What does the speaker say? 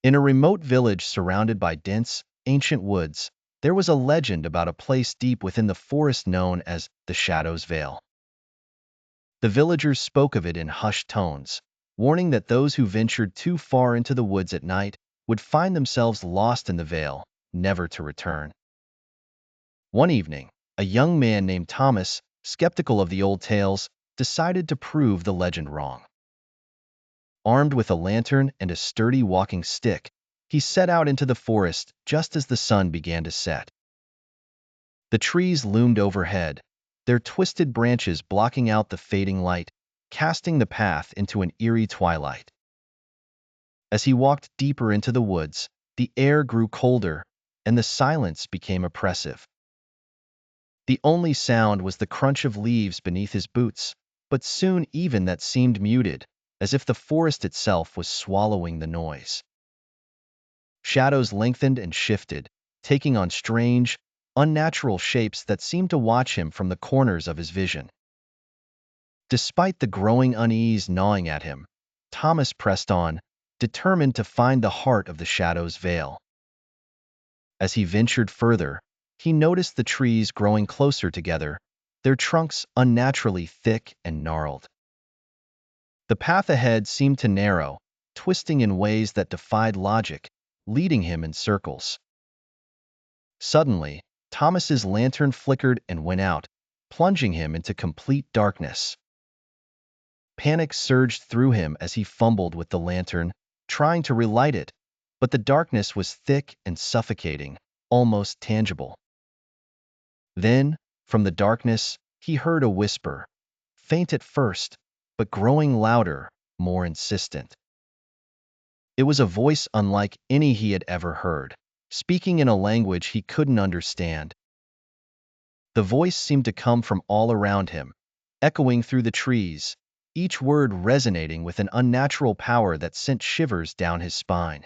In a remote village surrounded by dense, ancient woods, there was a legend about a place deep within the forest known as the Shadow's Vale. The villagers spoke of it in hushed tones, warning that those who ventured too far into the woods at night would find themselves lost in the vale, never to return. One evening, a young man named Thomas, skeptical of the old tales, decided to prove the legend wrong. Armed with a lantern and a sturdy walking stick, he set out into the forest just as the sun began to set. The trees loomed overhead, their twisted branches blocking out the fading light, casting the path into an eerie twilight. As he walked deeper into the woods, the air grew colder, and the silence became oppressive. The only sound was the crunch of leaves beneath his boots, but soon even that seemed muted, as if the forest itself was swallowing the noise. Shadows lengthened and shifted, taking on strange, unnatural shapes that seemed to watch him from the corners of his vision. Despite the growing unease gnawing at him, Thomas pressed on, determined to find the heart of the Shadow's Vale. As he ventured further, he noticed the trees growing closer together, their trunks unnaturally thick and gnarled. The path ahead seemed to narrow, twisting in ways that defied logic, leading him in circles. Suddenly, Thomas's lantern flickered and went out, plunging him into complete darkness. Panic surged through him as he fumbled with the lantern, trying to relight it, but the darkness was thick and suffocating, almost tangible. Then, from the darkness, he heard a whisper, faint at first, but growing louder, more insistent. It was a voice unlike any he had ever heard, speaking in a language he couldn't understand. The voice seemed to come from all around him, echoing through the trees, each word resonating with an unnatural power that sent shivers down his spine.